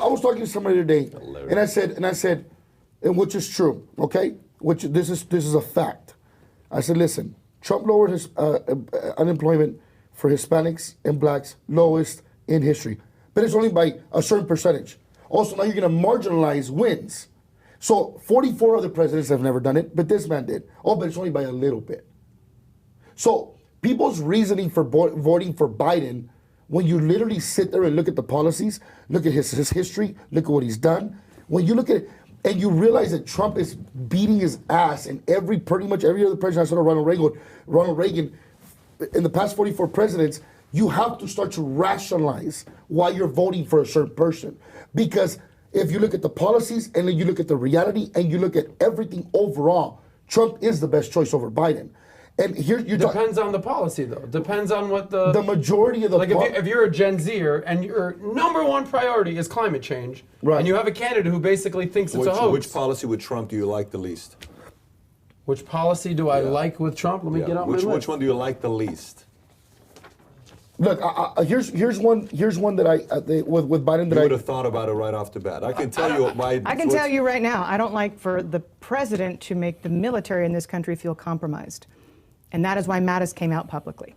I was talking to somebody today, and I said, and which is true, okay? This is a fact. I said, listen, Trump lowered his unemployment for Hispanics and blacks, lowest in history. But it's only by a certain percentage. Also, now you're going to marginalize wins. So 44 other presidents have never done it, but this man did. Oh, but it's only by a little bit. So people's reasoning for voting for Biden, when you literally sit there and look at the policies, look at his history, look at what he's done, when you look at it, and you realize that Trump is beating his ass in pretty much every other president outside of Ronald Reagan, in the past 44 presidents, you have to start to rationalize why you're voting for a certain person. Because if you look at the policies and then you look at the reality and you look at everything overall, Trump is the best choice over Biden. And here you depends on the policy, though. Depends on what the majority of the if you're a Gen Zer and your number one priority is climate change, right, and you have a candidate who basically thinks it's a hoax. Which policy with Trump do you like the least? Which policy do I like with Trump? Let me get out my list. Which one do you like the least? Look, here's one that with Biden that you would have thought about it right off the bat. I can tell you Biden. I can tell you right now, I don't like for the president to make the military in this country feel compromised. And that is why Mattis came out publicly.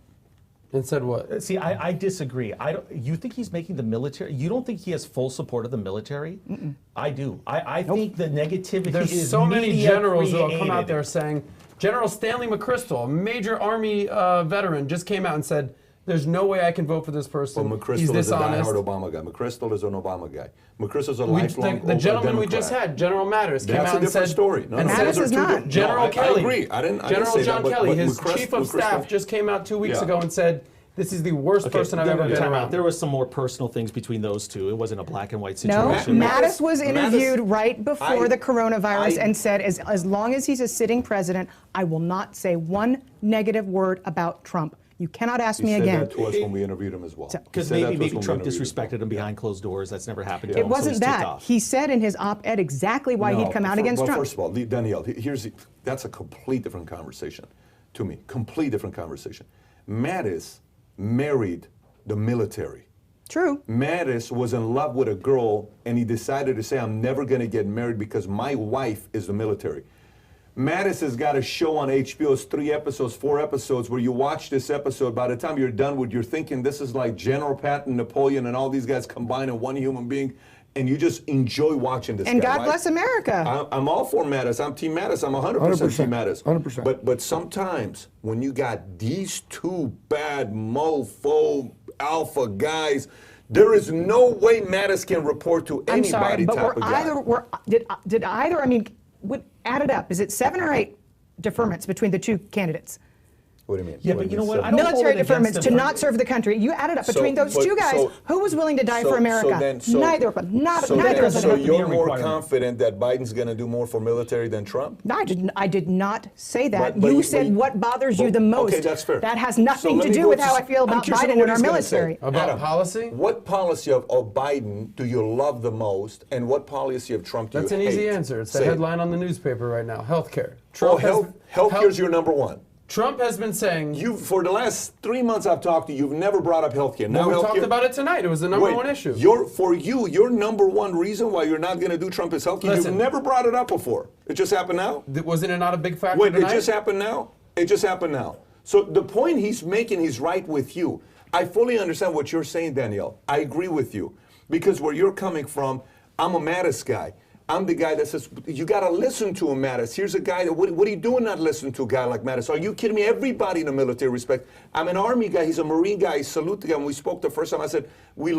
And said what? See, I disagree. You think he's making the military? You don't think he has full support of the military? Mm-mm. I do. I think the negativity There's is so many generals created. who will come out there saying, General Stanley McChrystal, a major Army veteran, just came out and said, there's no way I can vote for this person. Well, McChrystal He's dishonest. is a diehard Obama guy. McChrystal is an Obama guy. McChrystal's a lifelong The gentleman Democrat. we just had, General Mattis, came That's out a different and said, story. No, and Mattis is not. General Kelly. I agree. I didn't General say John that, Kelly, but his chief of staff, just came out 2 weeks ago and said, this is the worst person I've ever been around. There was some more personal things between those two. It wasn't a black and white No, situation. Mattis was interviewed right before the coronavirus and said, as long as he's a sitting president, I will not say one negative word about Trump. You cannot ask me again. He said that to us when we interviewed him as well. Because maybe Trump disrespected him behind closed doors. That's never happened to It him. wasn't that. He said in his op-ed exactly why he'd come out against Trump. First of all, Danielle, that's a complete different conversation to me. Complete different conversation. Mattis married the military. True. Mattis was in love with a girl, and he decided to say, I'm never going to get married because my wife is the military. Mattis has got a show on HBO, it's 3 episodes, 4 episodes, where you watch this episode, by the time you're done with, you're thinking this is like General Patton, Napoleon, and all these guys combined in one human being, and you just enjoy watching this and guy, God bless America. I'm all for Mattis. I'm Team Mattis. I'm 100% Team Mattis. 100%. But sometimes when you got these two bad mofo alpha guys, there is no way Mattis can report to anybody. I'm sorry, but type of guy. did either, I mean, add it up. Is it 7 or 8 deferments between the two candidaits? What do you mean? Yeah, but you know what? I don't Military hold it against deferments to not serve the country. You added up between those two guys. Who was willing to die for America? Neither of them. Neither of them. So you're more confident that Biden's going to do more for military than Trump? No, I did not say that. You said what bothers you the most. Okay, that's fair. That has nothing to do with how I feel about Biden and our military. About policy? What policy of Biden do you love the most, and what policy of Trump do you hate? That's an easy answer. It's the headline on the newspaper right now. Healthcare. Healthcare's your number one. Trump has been saying... For the last 3 months I've talked to you, you've never brought up healthcare. Now we talked about it tonight. It was the number one issue. Your number one reason why you're not going to do Trump is healthcare. You've never brought it up before. It just happened now? Wasn't it not a big factor Wait, tonight? it just happened now? It just happened now. So the point he's making, he's right with you. I fully understand what you're saying, Danielle. I agree with you. Because where you're coming from, I'm a Mattis guy. I'm the guy that says, you got to listen to him, Mattis. Here's a guy that, what are you doing not listening to a guy like Mattis? Are you kidding me? Everybody in the military respect. I'm an Army guy. He's a Marine guy. I salute the guy. When we spoke the first time, I said, we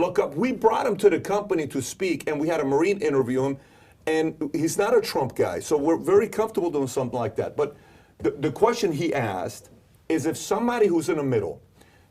brought him to the company to speak, and we had a Marine interview him, and he's not a Trump guy. So we're very comfortable doing something like that. But the question he asked is, if somebody who's in the middle,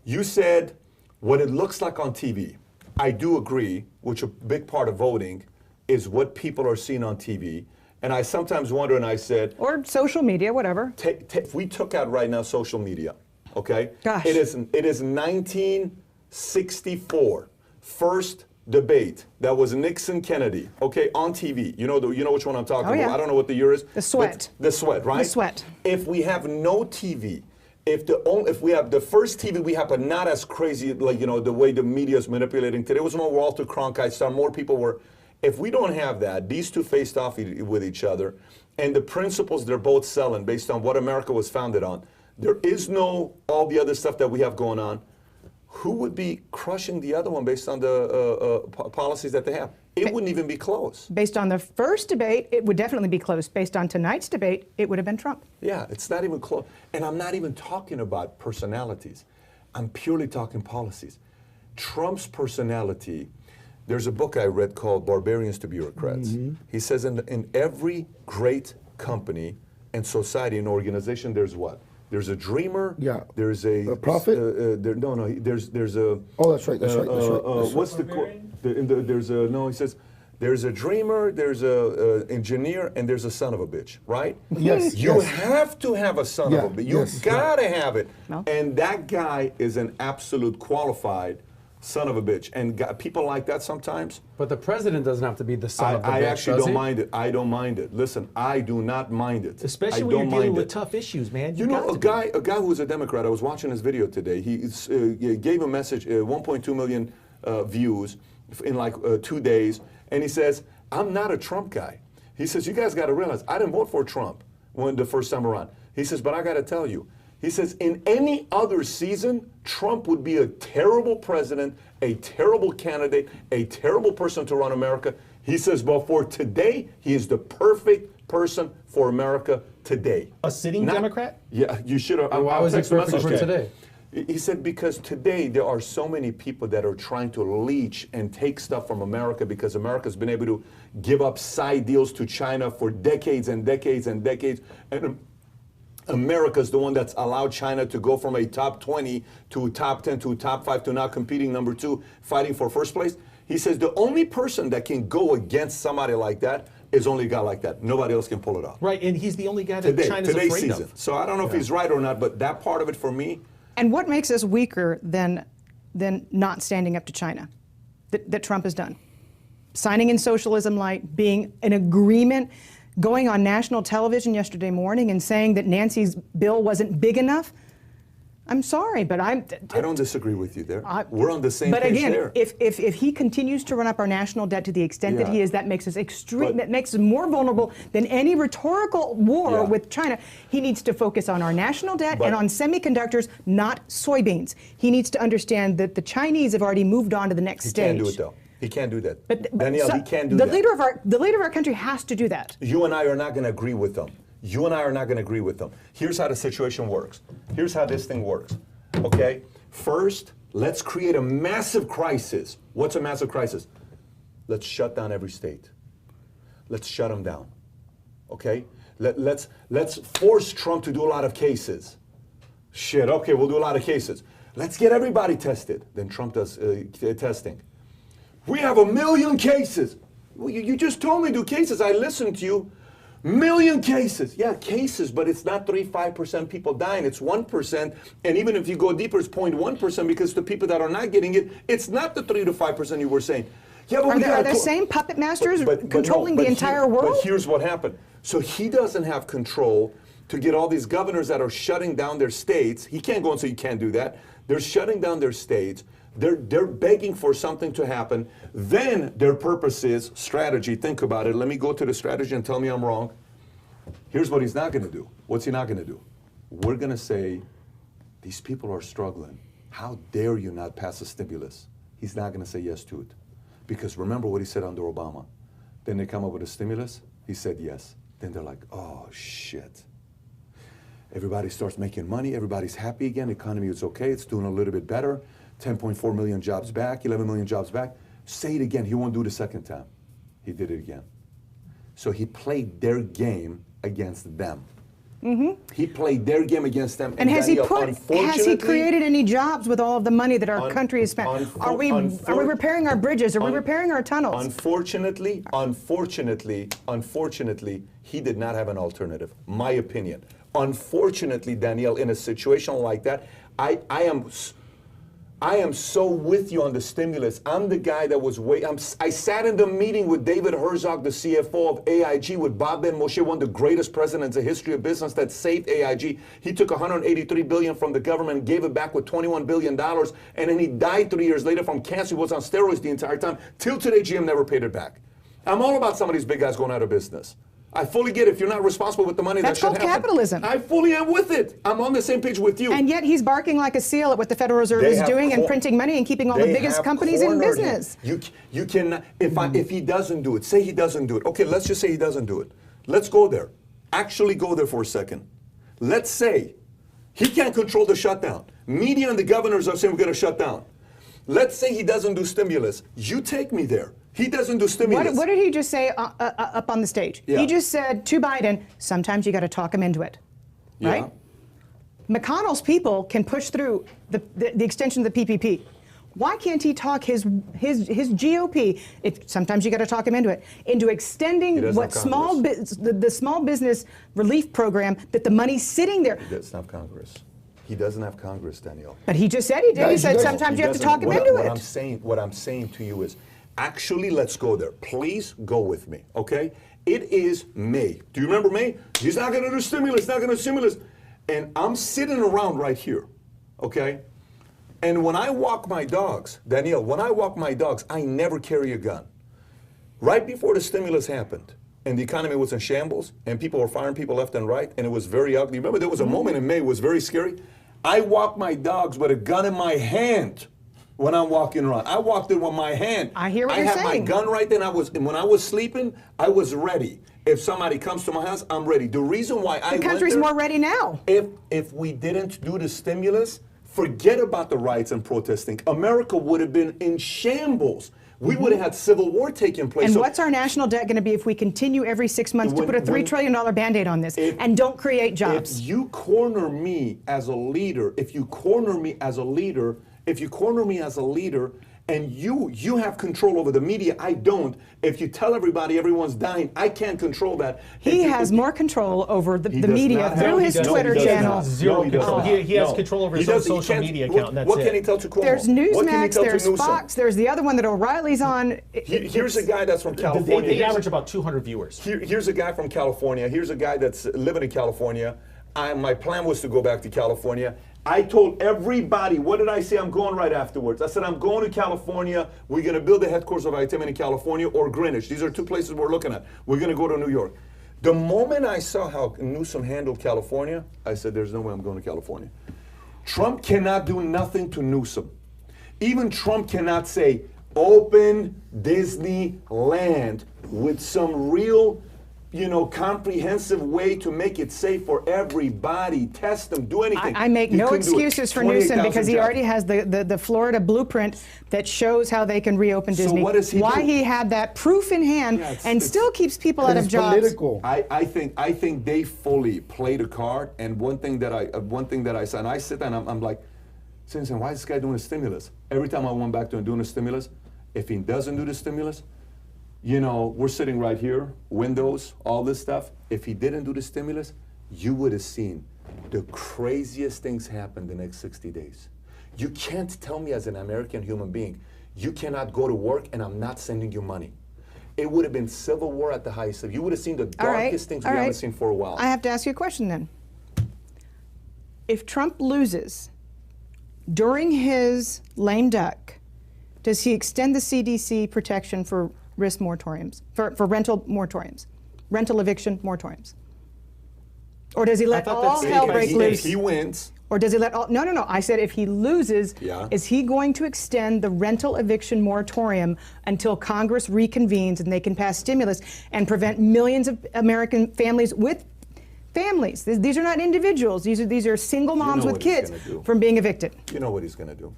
you said what it looks like on TV, I do agree, which a big part of voting is what people are seeing on TV. And I sometimes wonder, and I said... Or social media, whatever. If we took out right now social media, okay? Gosh. It is 1964, first debate. That was Nixon-Kennedy, okay, on TV. You know which one I'm talking about. I don't know what the year is. The Sweat. The Sweat, right? The Sweat. If we have no TV, if we have the first TV we have, but not as crazy, like, the way the media is manipulating today. It was more Walter Cronkite style. More people were... If we don't have that, these two faced off with each other, and the principles they're both selling based on what America was founded on, there is no all the other stuff that we have going on. Who would be crushing the other one based on the policies that they have? It wouldn't even be close. Based on the first debate, it would definitely be close. Based on tonight's debate, it would have been Trump. Yeah, it's not even close. And I'm not even talking about personalities. I'm purely talking policies. Trump's personality, there's a book I read called Barbarians to Bureaucrats. He says in every great company and society and organization, there's what? There's a dreamer. Yeah. There's a prophet. There's a. Oh, that's right. That's right. What's the quote? There's a no. He says, there's a dreamer. There's a engineer, and there's a son of a bitch. Right? Yes. You have to have a son of a bitch. You gotta have it. No. And that guy is an absolute qualified son of a bitch. And people like that sometimes. But the president doesn't have to be the son of the bitch, I actually does don't he? mind it. I don't mind it. Listen, I do not mind it. Especially I when don't you're dealing mind with it. tough issues, man. You know, got a guy who was a Democrat, I was watching his video today. He gave a message, 1.2 million views in like 2 days. And he says, I'm not a Trump guy. He says, you guys got to realize, I didn't vote for Trump when the first time around. He says, but I got to tell you, he says, in any other season, Trump would be a terrible president, a terrible candidate, a terrible person to run America. He says, but for today, he is the perfect person for America today. A sitting Democrat? Yeah, you should have. Why was he perfect for today? He said, because today there are so many people that are trying to leech and take stuff from America because America's been able to give up side deals to China for decades and decades and decades. And America's the one that's allowed China to go from a top 20 to a top 10 to a top 5 to now competing number 2, fighting for first place. He says the only person that can go against somebody like that is only a guy like that. Nobody else can pull it off. Right, and he's the only guy that China's today's afraid season. of. So I don't know if he's right or not, but that part of it for me. And what makes us weaker than not standing up to China that Trump has done? Signing in socialism light, being in agreement, going on national television yesterday morning and saying that Nancy's bill wasn't big enough. I'm sorry, but I don't disagree with you there. We're on the same page there. But again, if he continues to run up our national debt to the extent that he is, that makes us that makes us more vulnerable than any rhetorical war with China. He needs to focus on our national debt and on semiconductors, not soybeans. He needs to understand that the Chinese have already moved on to the next stage. He can't do it though. He can't do that. But Danielle, he can't do that. The leader of our country has to do that. You and I are not going to agree with them. You and I are not going to agree with them. Here's how the situation works. Here's how this thing works. Okay? First, let's create a massive crisis. What's a massive crisis? Let's shut down every state. Let's shut them down. Okay? Let's force Trump to do a lot of cases. Shit, okay, we'll do a lot of cases. Let's get everybody tested. Then Trump does testing. We have 1 million cases. Well, you just told me to do cases. I listened to you. 1 million cases. Yeah, cases, but it's not 3-5% people dying. It's 1%. And even if you go deeper, it's 0.1% because the people that are not getting it, it's not the 3 to 5% you were saying. Yeah, but are the same puppet masters controlling the entire world? But here's what happened. So he doesn't have control to get all these governors that are shutting down their states. He can't go and say you can't do that. They're shutting down their states. They're begging for something to happen. Then their purpose is strategy. Think about it. Let me go to the strategy and tell me I'm wrong. Here's what he's not going to do. What's he not going to do? We're going to say, these people are struggling. How dare you not pass a stimulus? He's not going to say yes to it. Because remember what he said under Obama. Then they come up with a stimulus. He said yes. Then they're like, oh, shit. Everybody starts making money. Everybody's happy again. The economy is okay. It's doing a little bit better. 10.4 million jobs back, 11 million jobs back. Say it again. He won't do it a second time. He did it again. So he played their game against them. Mm-hmm. He played their game against them. And has he created any jobs with all of the money that our country has spent? Are we repairing our bridges? Are we repairing our tunnels? Unfortunately, he did not have an alternative. My opinion. Unfortunately, Danielle, in a situation like that, I am so with you on the stimulus. I'm the guy that was I sat in the meeting with David Herzog, the CFO of AIG, with Bob Ben Moshe, one of the greatest presidents in the history of business that saved AIG. He took $183 billion from the government, gave it back with $21 billion, and then he died 3 years later from cancer. He was on steroids the entire time. Till today, GM never paid it back. I'm all about some of these big guys going out of business. I fully get it. If you're not responsible with the money, That's that called should happen. capitalism. I fully am with it. I'm on the same page with you. And yet he's barking like a seal at what the Federal Reserve They is have doing and cor- printing money and keeping all the They biggest have companies in cornered business. him. You cannot. If he doesn't do it, say he doesn't do it. Okay, let's just say he doesn't do it. Let's go there. Actually, go there for a second. Let's say he can't control the shutdown. Media and the governors are saying we're going to shut down. Let's say he doesn't do stimulus. You take me there. He doesn't do stimulus. What did he just say up on the stage? Yeah. He just said to Biden, sometimes you got to talk him into it, right? Yeah. McConnell's people can push through the extension of the PPP. Why can't he talk his GOP? Sometimes you got to talk him into it, into extending what the small business relief program that the money's sitting there. He doesn't have Congress. He doesn't have Congress, Danielle. But he just said he did. He Guys, said you guys- sometimes He you have to doesn't- talk him what into what it. what I'm saying to you is, actually, let's go there. Please go with me, okay? It is May. Do you remember May? He's not going to do stimulus, not going to do stimulus. And I'm sitting around right here, okay? And when I walk my dogs, Danielle, when I walk my dogs, I never carry a gun. Right before the stimulus happened, and the economy was in shambles, and people were firing people left and right, and it was very ugly. Remember, there was a moment in May, it was very scary. I walked my dogs with a gun in my hand when I'm walking around. I walked in with my hand. I hear what I you're had saying. my gun right then. And when I was sleeping, I was ready. If somebody comes to my house, I'm ready. The reason why I The country's went there, more ready now. if we didn't do the stimulus, forget about the riots and protesting. America would have been in shambles. We would have had civil war taking place. And So what's our national debt going to be if we continue every 6 months to When- put a $3 when- trillion Band-Aid on this and don't create jobs? If you corner me as a leader, and you have control over the media, I don't. If you tell everybody everyone's dying, I can't control that. He If you- has more control over the does media not through have- his he does- Twitter he does channel. not. Zero No, he does control. not. He has No. control over He his own doesn't- he social can't- media what- account, and that's what it. can he tell to Cuomo? There's What can he Newsmax, tell to there's Newsom? Fox, there's the other one that O'Reilly's on. Here's a guy that's from They California. average about 200 viewers. Here's a guy from California. Here's a guy that's living in California. My plan was to go back to California. I told everybody, what did I say? I'm going right afterwards. I said, I'm going to California. We're going to build the headquarters of Valuetainment in California or Greenwich. These are two places we're looking at. We're going to go to New York. The moment I saw how Newsom handled California, I said, there's no way I'm going to California. Trump cannot do nothing to Newsom. Even Trump cannot say, open Disneyland with some real, comprehensive way to make it safe for everybody. Test them, do anything. I make You no couldn't do it. excuses for Newsom 28,000 because he jobs. already has the Florida blueprint that shows how they can reopen So Disney. what does he Why do? he had that proof in hand Yeah, and it's still keeps people out of It's jobs. political. I think they fully played a card. And one thing that I said, and I sit there and I'm like, saying, why is this guy doing a stimulus? Every time I went back to him doing a stimulus, if he doesn't do the stimulus, we're sitting right here, windows, all this stuff. If he didn't do the stimulus, you would have seen the craziest things happen the next 60 days. You can't tell me as an American human being, you cannot go to work and I'm not sending you money. It would have been civil war at the highest level. You would have seen the All right, darkest things we all right. haven't seen for a while. I have to ask you a question then. If Trump loses during his lame duck, does he extend the CDC protection for risk moratoriums, for rental moratoriums, rental eviction moratoriums? Or does he let thought all that's- hell if break If loose? he wins, Or does he let all, no, I said if he loses, Yeah. is he going to extend the rental eviction moratorium until Congress reconvenes and they can pass stimulus and prevent millions of American families with families? These are not individuals. These are single moms know with what he's kids gonna do. from being evicted. you know what he's going to do.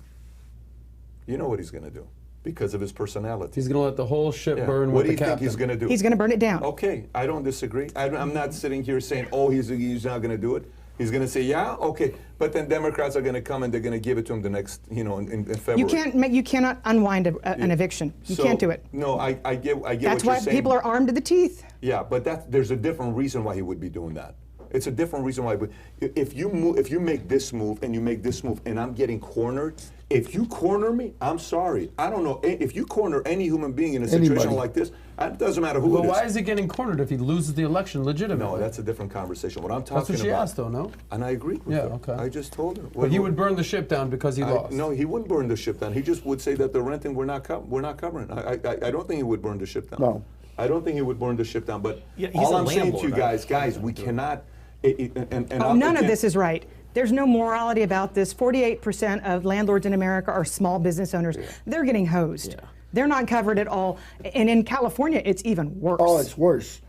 You know what he's going to do because of his personality. He's going to let the whole ship Yeah. burn What with do the you think captain. he's going to do? He's going to burn it down. Okay, I don't disagree. I'm not sitting here saying, oh, he's not going to do it. He's going to say, yeah, okay. But then Democrats are going to come and they're going to give it to him the next, in February. You cannot unwind an eviction. You So, can't do it. No, I get That's what you're why saying. people are armed to the teeth. Yeah, but there's a different reason why he would be doing that. It's a different reason why. If you make this move and you make this move, and I'm getting cornered. If you corner me, I'm sorry. I don't know if you corner any human being in a situation Anybody. like this. It doesn't matter who But it is. why is he getting cornered if he loses the election legitimately? No, that's a different conversation. What I'm talking That's what she about. asked, though, no? And I agree with Yeah, her. okay. I just told her. But he would burn the ship down because he lost. No, he wouldn't burn the ship down. He just would say that the renting we're not covering. I don't think he would burn the ship down. No. I don't think he would burn the ship down. But Yeah, he's all a I'm saying to you landlord, guys, we cannot. None of this is right. There's no morality about this. 48% of landlords in America are small business owners. They're getting hosed. They're not covered at all. And in California, it's even worse. Oh, it's worse.